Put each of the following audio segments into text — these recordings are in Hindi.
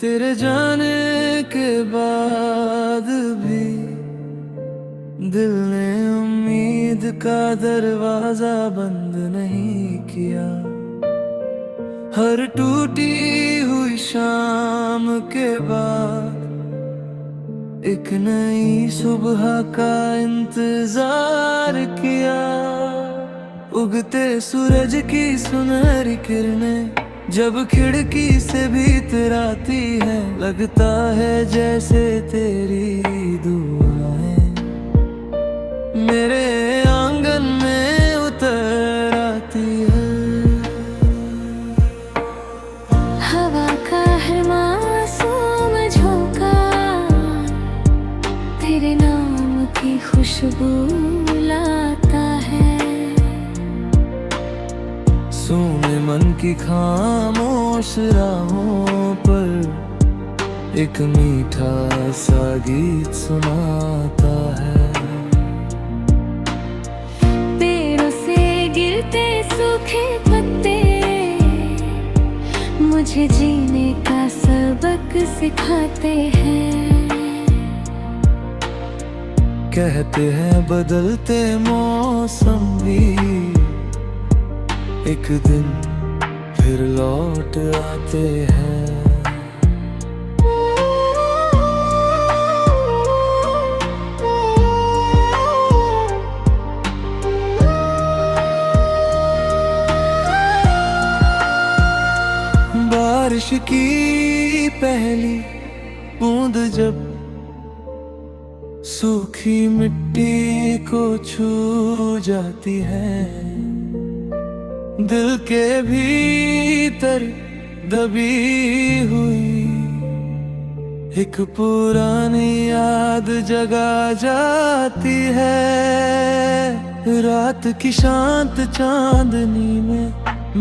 तेरे जाने के बाद भी दिल ने उम्मीद का दरवाजा बंद नहीं किया। हर टूटी हुई शाम के बाद एक नई सुबह का इंतजार किया। उगते सूरज की सुनहरी किरणें जब खिड़की से भीतर आती है, लगता है जैसे तेरी दुआएं मेरे आंगन में उतर आती है। हवा का हर मासूम झोंका तेरे नाम की खुशबू लाता है। सुने मन की खामोश राहों पर एक मीठा सा गीत सुनाता है। पेड़ों से गिरते सूखे पत्ते मुझे जीने का सबक सिखाते हैं। कहते हैं बदलते मौसम भी एक दिन फिर लौट आते हैं। बारिश की पहली बूंद जब सूखी मिट्टी को छू जाती है, दिल के भीतर दबी हुई एक पुरानी याद जगा जाती है। रात की शांत चांदनी में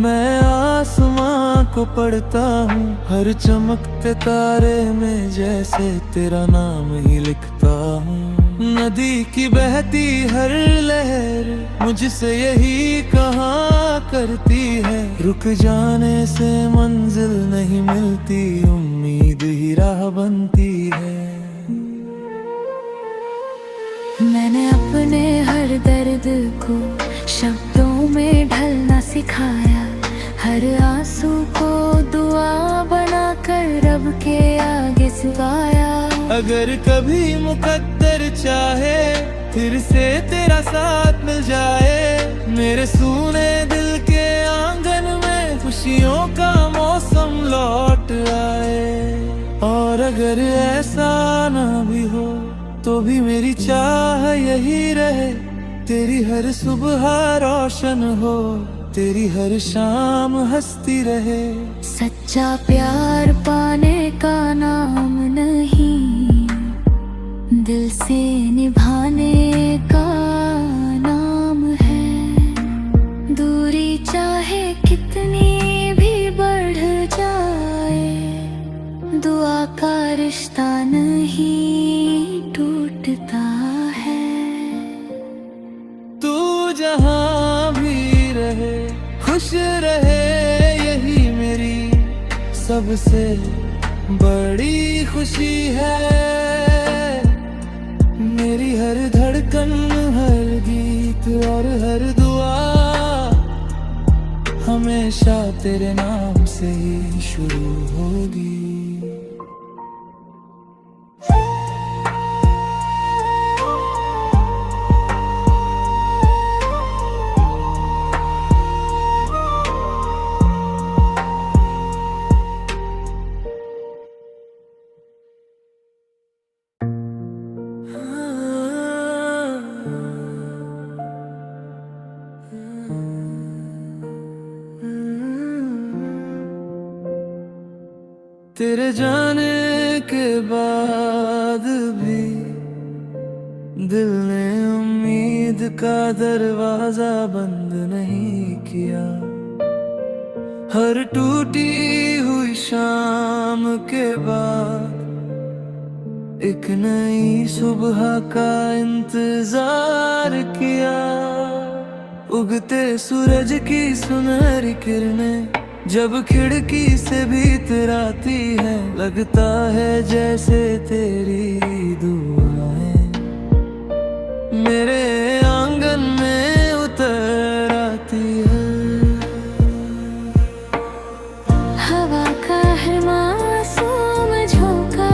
मैं आसमां को पढ़ता हूँ, हर चमकते तारे में जैसे तेरा नाम ही लिखता हूँ। नदी की बहती हर लहर मुझसे यही कहा करती है, रुक जाने से मंजिल नहीं मिलती, उम्मीद ही राह बनती है। मैंने अपने हर दर्द को शब्दों में ढलना सिखाया, हर आंसू को दुआ बनाकर रब के आगे झुकाया। अगर कभी मुकद्दर चाहे फिर से तेरा साथ मिल जाए, मेरे सूने दिल के आंगन में खुशियों का मौसम लौट आए। और अगर ऐसा ना भी हो तो भी मेरी चाह यही रहे, तेरी हर सुबह रोशन हो, तेरी हर शाम हंसती रहे। सच्चा प्यार पाने का नाम नहीं, दिल से निभाने का नाम है। दूरी चाहे कितनी भी बढ़ जाए, दुआ का रिश्ता नहीं टूटता है। तू जहाँ भी रहे खुश रहे, यही मेरी सबसे बड़ी खुशी है। मेरी हर धड़कन, हर गीत और हर दुआ हमेशा तेरे नाम से ही शुरू होगी। तेरे जाने के बाद भी दिल ने उम्मीद का दरवाजा बंद नहीं किया। हर टूटी हुई शाम के बाद एक नई सुबह का इंतजार किया। उगते सूरज की सुनहरी किरणें जब खिड़की से भीतर आती है, लगता है जैसे तेरी दुआएं मेरे आंगन में उतर आती है। हवा का हर मासूम झोंका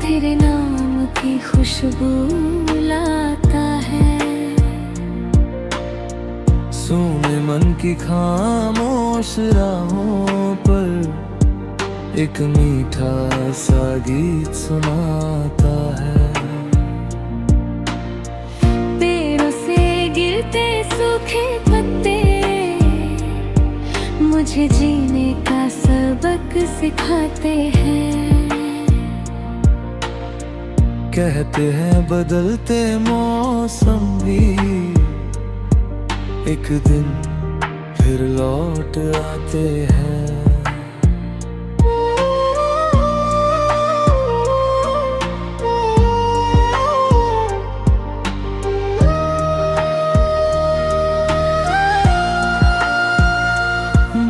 तेरे नाम की खुशबू लाता है। सुने मन की खामोश राहों पर एक मीठा सा गीत सुनाता है। पेड़ों से गिरते सूखे पत्ते मुझे जीने का सबक सिखाते हैं। कहते हैं बदलते मौसम भी एक दिन फिर लौट आते हैं।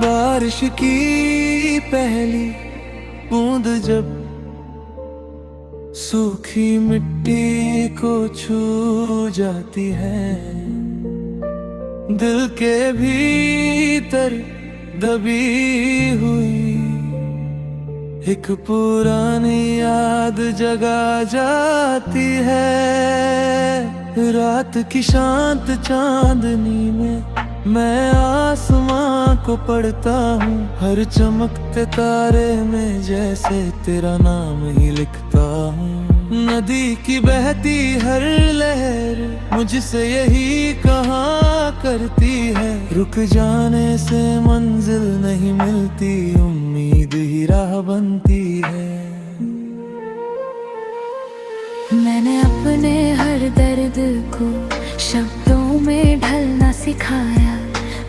बारिश की पहली बूंद जब सूखी मिट्टी को छू जाती है, दिल के भीतर दबी हुई एक पुरानी याद जगा जाती है। रात की शांत चांदनी में मैं आसमां को पढ़ता हूँ, हर चमकते तारे में जैसे तेरा नाम ही लिखता हूँ। नदी की बहती हर लहर मुझसे यही कहा करती है, रुक जाने से मंजिल नहीं मिलती, उम्मीद ही राह बनती है। मैंने अपने हर दर्द को शब्दों में ढलना सिखाया,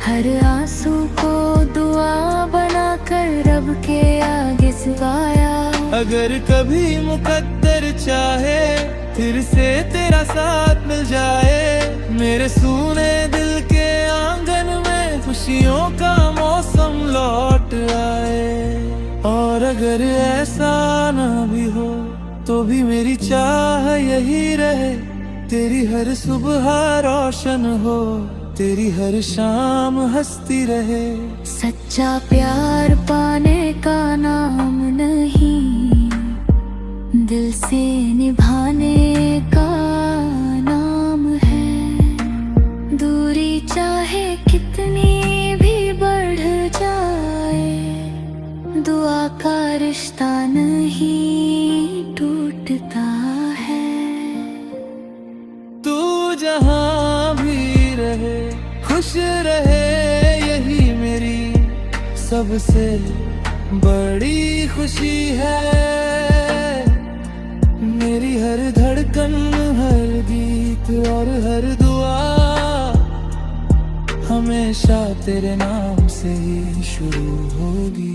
हर आंसू को दुआ बनाकर रब के आगे झुकाया। अगर कभी मुकद्दर चाहे फिर से तेरा साथ मिल जाए, मेरे सूने दिल के आंगन में खुशियों का मौसम लौट आए। और अगर ऐसा ना भी हो तो भी मेरी चाह यही रहे, तेरी हर सुबह रोशन हो, तेरी हर शाम हंसती रहे। सच्चा प्यार पाने का नाम नहीं, दिल से निभाने का नाम है। दूरी चाहे कितनी भी बढ़ जाए, दुआ का रिश्ता नहीं टूटता है। तू जहाँ भी रहे खुश रहे, यही मेरी सबसे बड़ी खुशी है। मेरी हर धड़कन, हर गीत और हर दुआ हमेशा तेरे नाम से ही शुरू होगी।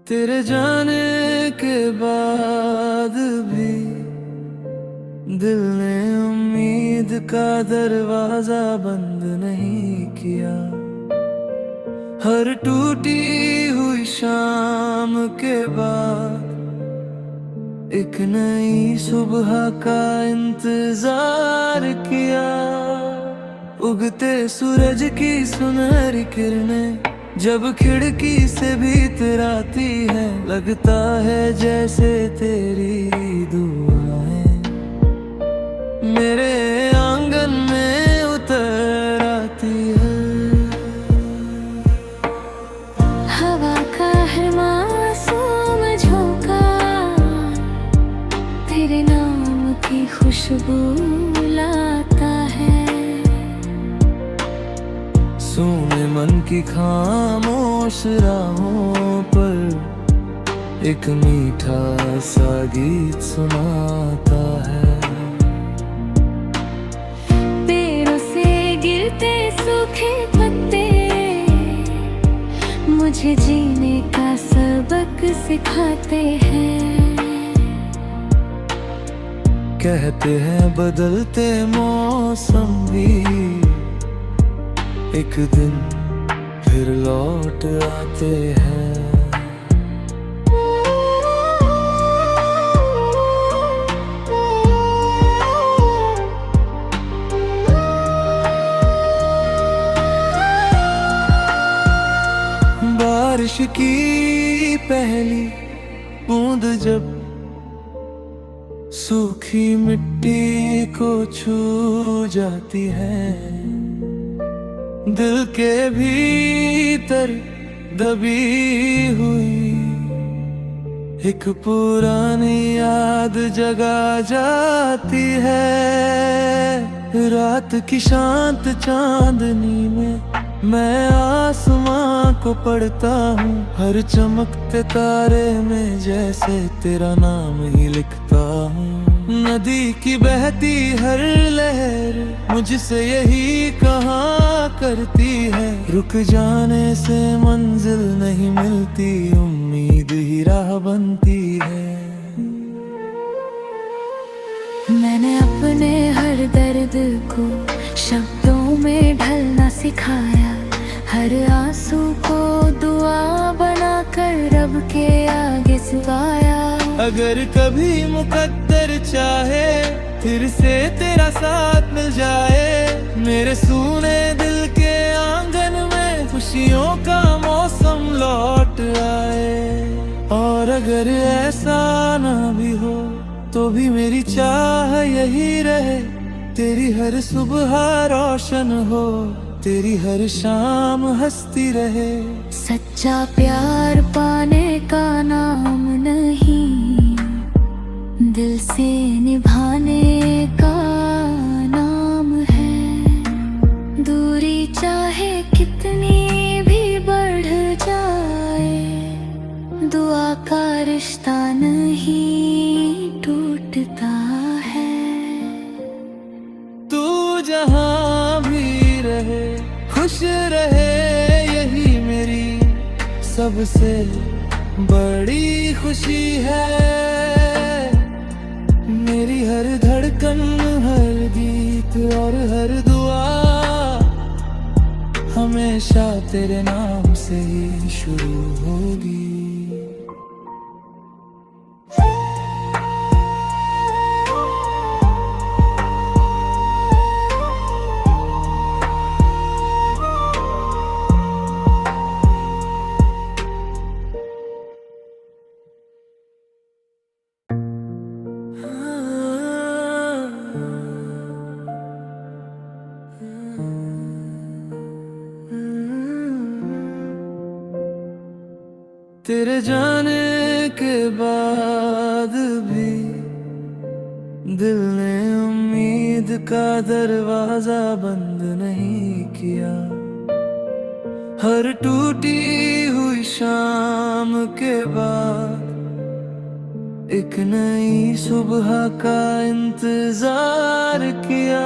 तेरे जाने के बाद भी दिल ने उम्मीद का दरवाजा बंद नहीं किया। हर टूटी हुई शाम के बाद एक नई सुबह का इंतजार किया। उगते सूरज की सुनहरी किरणें जब खिड़की से भीतर आती है, लगता है जैसे तेरी दुआएं मेरे आंगन में उतर आती है। हवा का हर मासूम झोंका तेरे नाम की खुशबू लाता है। सुने मन की खामोश खामोश राहों पर एक मीठा सा गीत सुनाता है। पेड़ों से गिरते सूखे पत्ते मुझे जीने का सबक सिखाते हैं। कहते हैं बदलते मौसम भी एक दिन फिर लौट आते हैं। बारिश की पहली बूंद जब सूखी मिट्टी को छू जाती है, दिल के भीतर दबी हुई एक पुरानी याद जगा जाती है। रात की शांत चांदनी में मैं आसमां को पढ़ता हूँ, हर चमकते तारे में जैसे तेरा नाम ही लिखता हूँ। नदी की बहती हर लहर मुझसे यही कहा करती है, रुक जाने से मंजिल नहीं मिलती, उम्मीद ही राह बनती है। मैंने अपने हर दर्द को शब्दों में ढलना सिखाया, हर आंसू को दुआ बनाकर रब के आगे झुकाया। अगर कभी मुकद्दर चाहे फिर से तेरा साथ मिल जाए, मेरे सूने दिल के आंगन में खुशियों का मौसम लौट आए। और अगर ऐसा ना भी हो तो भी मेरी चाह यही रहे, तेरी हर सुबह रोशन हो, तेरी हर शाम हंसती रहे। सच्चा प्यार पाने का नाम नहीं, दिल से निभाने का नाम है। दूरी चाहे कितनी भी बढ़ जाए, दुआ का रिश्ता नहीं टूटता है। तू जहाँ भी रहे खुश रहे, यही मेरी सबसे बड़ी खुशी है। मेरी हर धड़कन, हर गीत और हर दुआ हमेशा तेरे नाम से ही शुरू होगी। तेरे जाने के बाद भी दिल ने उम्मीद का दरवाजा बंद नहीं किया। हर टूटी हुई शाम के बाद एक नई सुबह का इंतजार किया।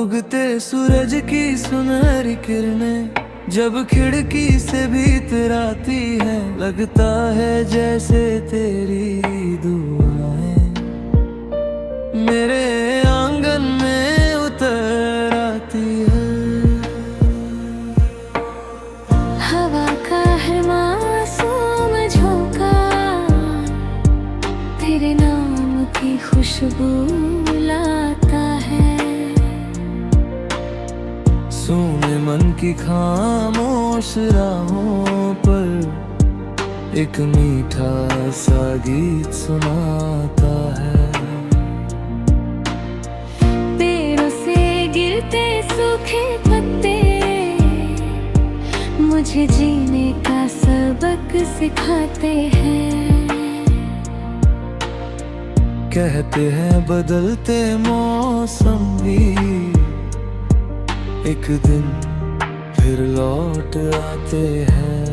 उगते सूरज की सुनहरी किरणें जब खिड़की से भीतर आती है, लगता है जैसे तेरी दुआएं मेरे आंगन में उतर आती है। हवा का हर मासूम झोंका तेरे नाम की खुशबू लाता है। सूने मन की खामोश राहों पर एक मीठा सा गीत सुनाता है। पेड़ों से गिरते सूखे पत्ते मुझे जीने का सबक सिखाते हैं। कहते हैं बदलते मौसम भी एक दिन फिर लौट आते हैं।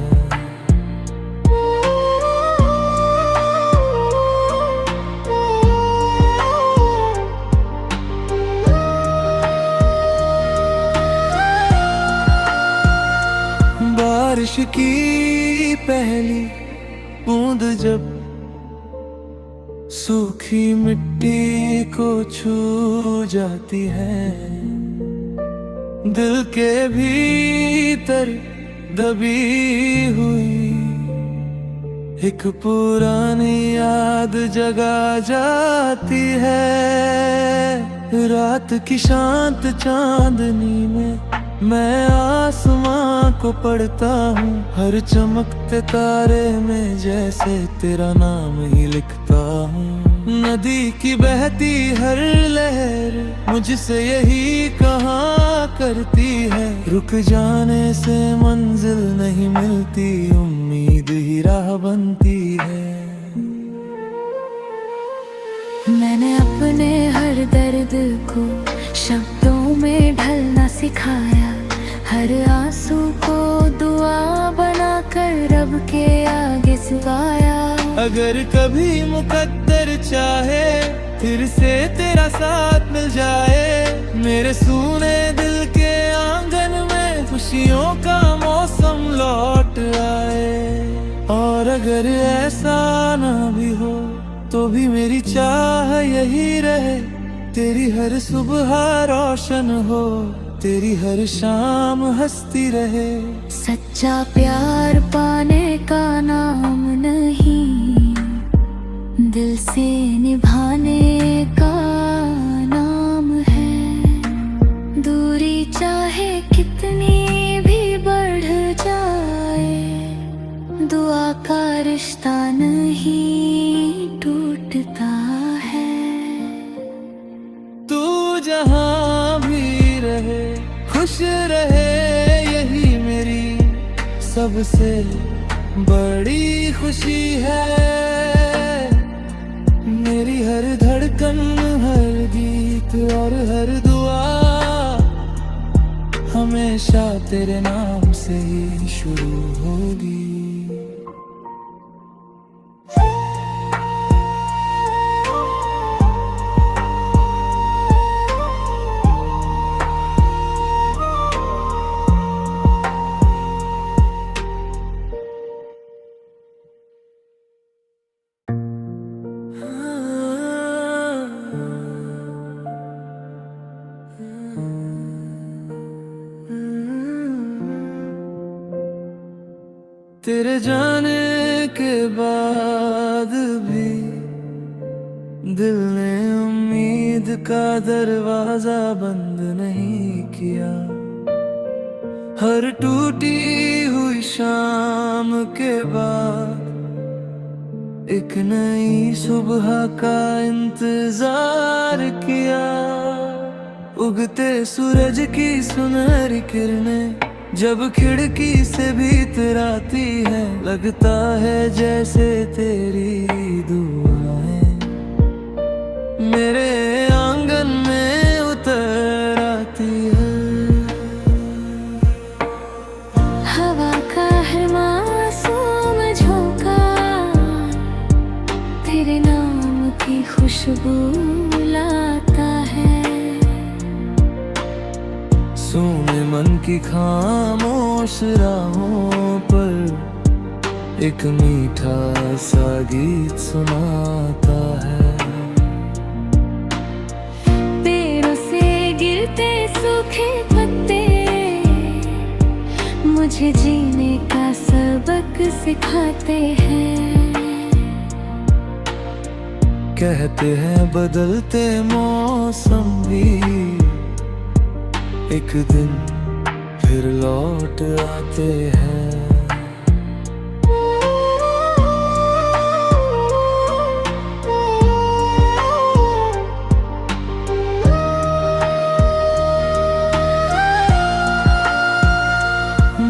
बारिश की पहली बूंद जब सूखी मिट्टी को छू जाती है, दिल के भीतर दबी हुई एक पुरानी याद जगा जाती है। रात की शांत चांदनी में मैं आसमां को पढ़ता हूँ, हर चमकते तारे में जैसे तेरा नाम ही लिखता हूँ। नदी की बहती हर लहर मुझसे यही कहा करती है, रुक जाने से मंजिल नहीं मिलती, उम्मीद ही राह बनती है। मैंने अपने हर दर्द को शब्दों में ढलना सिखाया, हर आंसू को दुआ बनाकर रब के आगे सुनाया। अगर कभी मुकद्दर चाहे फिर से तेरा साथ मिल जाए, मेरे सूने दिल के आंगन में खुशियों का मौसम लौट आए। और अगर ऐसा ना भी हो तो भी मेरी चाह यही रहे, तेरी हर सुबह रोशन हो, तेरी हर शाम हंसती रहे। सच्चा प्यार पाने का नाम नहीं, दिल से निभाने का नाम है। दूरी चाहे कितनी भी बढ़ जाए, दुआ का रिश्ता नहीं टूटता है। तू जहाँ भी रहे खुश रहे, यही मेरी सबसे बड़ी खुशी है। मेरी हर धड़कन, हर गीत और हर दुआ हमेशा तेरे नाम से ही शुरू होगी। तेरे जाने के बाद भी दिल ने उम्मीद का दरवाजा बंद नहीं किया। हर टूटी हुई शाम के बाद एक नई सुबह का इंतजार किया। उगते सूरज की सुनहरी किरणें जब खिड़की से भीतर आती है, लगता है जैसे तेरी दुआएं मेरे आंगन में उतर आती है। हवा का हर मासूम झोंका तेरे नाम की खुशबू लाता है। सुने मन की खामोश राहों पर एक मीठा सा गीत सुनाता है। पेड़ों से गिरते सूखे पत्ते मुझे जीने का सबक सिखाते हैं। कहते हैं बदलते मौसम भी एक दिन फिर लौट आते हैं।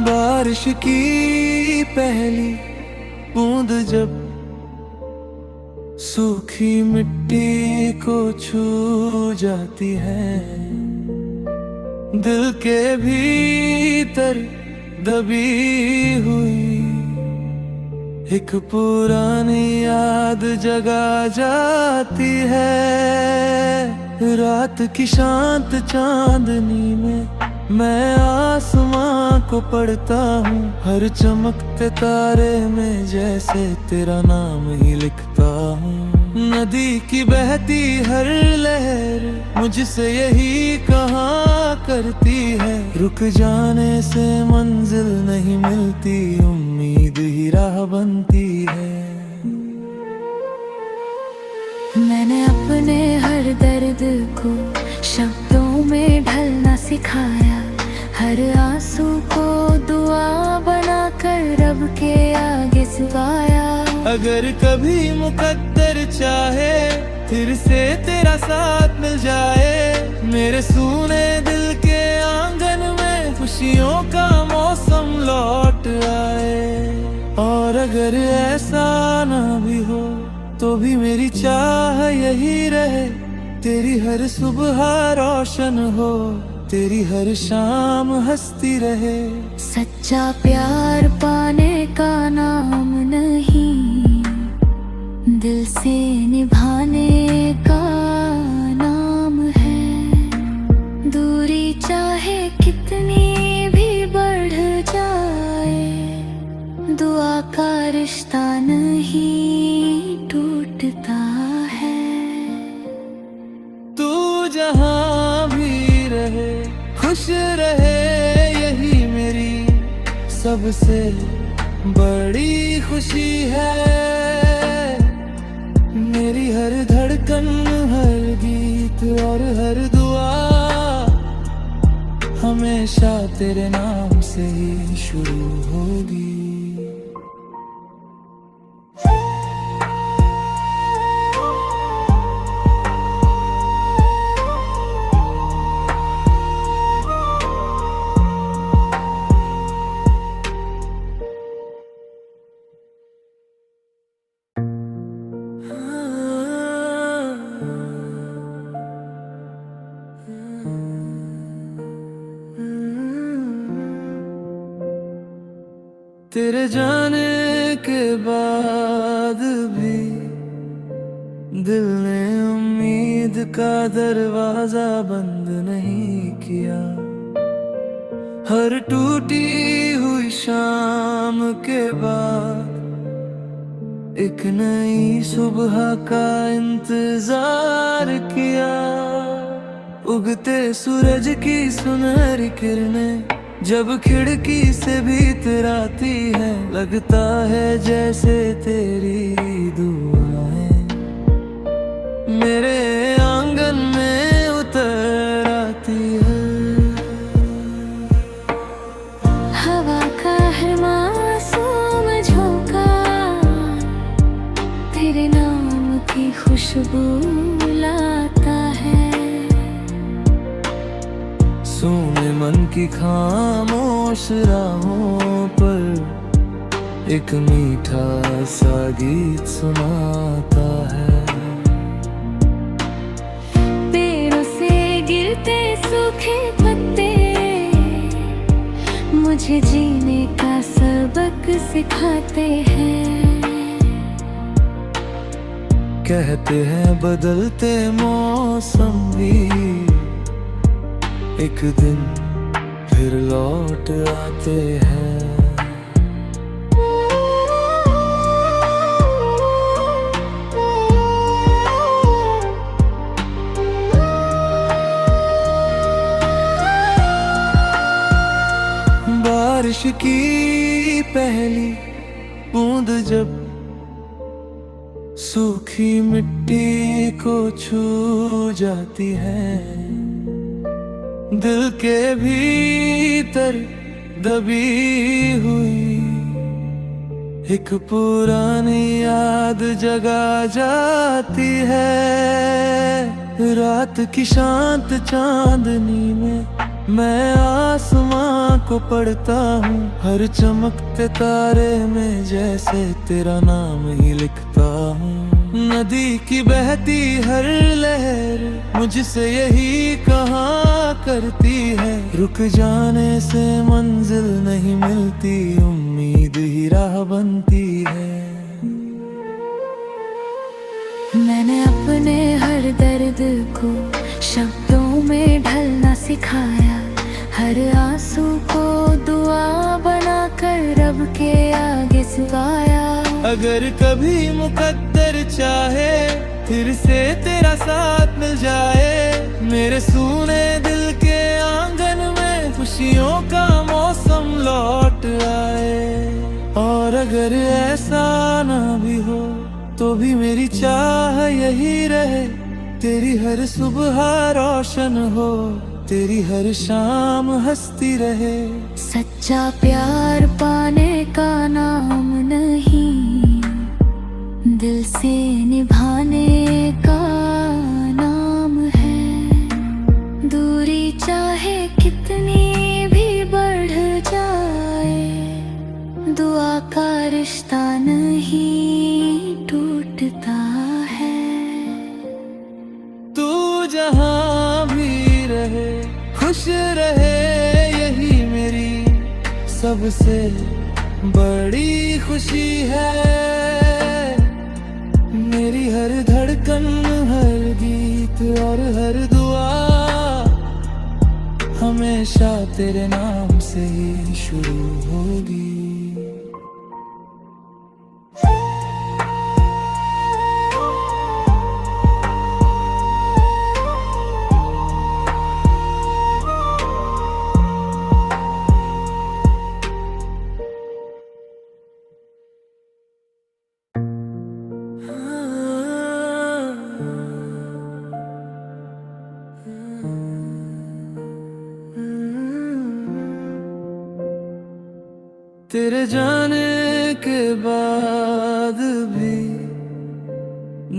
बारिश की पहली बूंद जब सूखी मिट्टी को छू जाती है, दिल के भीतर दबी हुई एक पुरानी याद जगा जाती है। रात की शांत चांदनी में मैं आसमां को पढ़ता हूँ, हर चमकते तारे में जैसे तेरा नाम ही लिखता हूँ। नदी की बहती हर लहर मुझसे यही कहा करती है, रुक जाने से मंजिल नहीं मिलती, उम्मीद ही राह बनती है। मैंने अपने हर दर्द को शब्दों में ढलना सिखाया, हर आंसू को दुआ बनाकर रब के आगे झुकाया। अगर कभी मुकद्दर चाहे फिर से तेरा साथ मिल जाए, मेरे सूने दिल के आंगन में खुशियों का मौसम लौट आए। और अगर ऐसा ना भी हो तो भी मेरी चाह यही रहे, तेरी हर सुबह रोशन हो, तेरी हर शाम हंसती रहे। सच्चा प्यार पाने का नाम नहीं, दिल से निभाने का नाम है। दूरी चाहे कितनी भी बढ़ जाए, दुआ का रिश्ता नहीं टूटता है। तू जहाँ भी रहे खुश रहे, यही मेरी सबसे बड़ी खुशी है। मेरी हर धड़कन, हर गीत और हर दुआ हमेशा तेरे नाम से ही शुरू होगी। तेरे जाने के बाद भी दिल ने उम्मीद का दरवाजा बंद नहीं किया। हर टूटी हुई शाम के बाद एक नई सुबह का इंतजार किया। उगते सूरज की सुनहरी किरणें जब खिड़की से भीतर आती है, लगता है जैसे तेरी दुआएं मेरे आंगन में उतर आती है। हवा का है मासूम झोंका, तेरे नाम की खुशबू लाता है। सुने मन की खामोश राहों पर एक मीठा सा गीत सुनाता है। पेड़ों से गिरते सूखे पत्ते मुझे जीने का सबक सिखाते हैं। कहते हैं बदलते मौसम भी एक दिन फिर लौट आते हैं। बारिश की पहली बूंद जब सूखी मिट्टी को छू जाती है, दिल के भीतर दबी हुई एक पुरानी याद जगा जाती है। रात की शांत चांदनी में मैं आसमां को पढ़ता हूँ, हर चमकते तारे में जैसे तेरा नाम ही लिखता हूँ। नदी की बहती हर लहर मुझसे यही कहा करती है। रुक जाने से मंजिल नहीं मिलती, उम्मीद ही राह बनती है। मैंने अपने हर दर्द को शब्दों में ढलना सिखाया, हर आंसू को दुआ बनाकर रब के आगे झुकाया। अगर कभी मुकद्दर चाहे फिर से तेरा साथ मिल जाए, मेरे सूने दिल के आंगन में खुशियों का मौसम लौट आए। और अगर ऐसा ना भी हो तो भी मेरी चाह यही रहे, तेरी हर सुबह रोशन हो, तेरी हर शाम हंसती रहे। सच्चा प्यार पाने का नाम नहीं, दिल से निभाने का नाम है। दूरी चाहे कितनी भी बढ़ जाए, दुआ का रिश्ता नहीं टूटता है। तू जहाँ भी रहे खुश रहे, यही मेरी सबसे बड़ी खुशी है। मेरी हर धड़कन, हर गीत और हर दुआ हमेशा तेरे नाम से ही शुरू होगी। तेरे जाने के बाद भी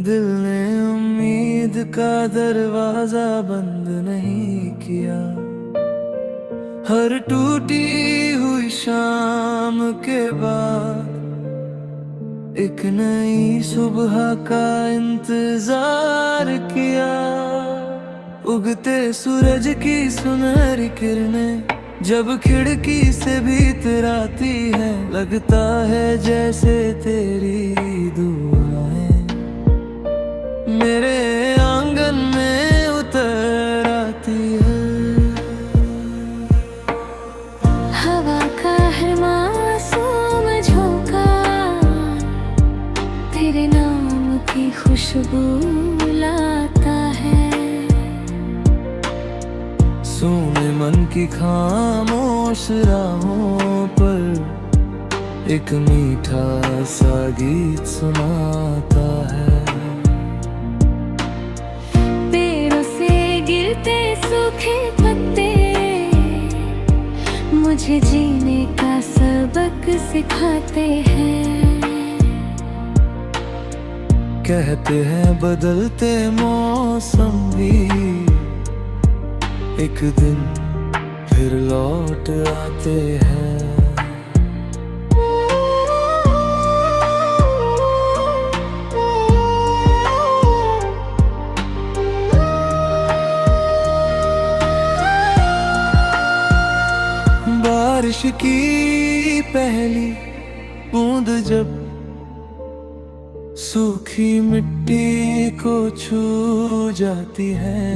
दिल ने उम्मीद का दरवाजा बंद नहीं किया। हर टूटी हुई शाम के बाद एक नई सुबह का इंतजार किया। उगते सूरज की सुनहरी किरणें जब खिड़की से भीतर आती है, लगता है जैसे तेरी दुआएं मेरे आंगन में उतर आती है। हवा का हर मासूम झोंका तेरे नाम की खुशबू लाता है। सुने मन की खामोश राहों पर एक मीठा सा गीत सुनाता है। पेड़ों से गिरते सूखे पत्ते मुझे जीने का सबक सिखाते हैं। कहते हैं बदलते मौसम भी एक दिन फिर लौट आते हैं। बारिश की पहली बूंद जब सूखी मिट्टी को छू जाती है,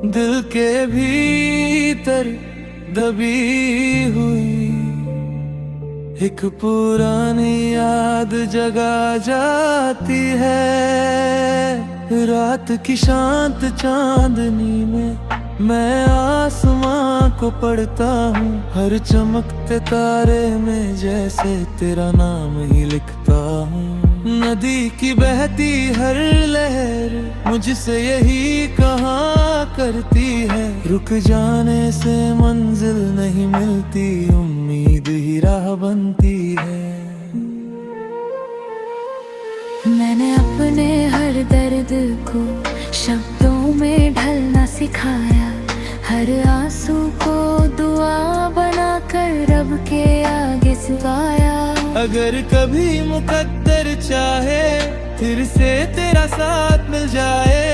दिल के भीतर दबी हुई एक पुरानी याद जगा जाती है। रात की शांत चांदनी में मैं आसमां को पढ़ता हूँ, हर चमकते तारे में जैसे तेरा नाम ही लिखता हूँ। नदी की बहती हर लहर मुझसे यही कहा करती है, रुक जाने से मंजिल नहीं मिलती, उम्मीद ही राह बनती है। मैंने अपने हर दर्द को शब्दों में ढलना सिखाया, हर आंसू को दुआ बनाकर रब के आगे झुकाया। अगर कभी मुकद्दर चाहे फिर से तेरा साथ मिल जाए,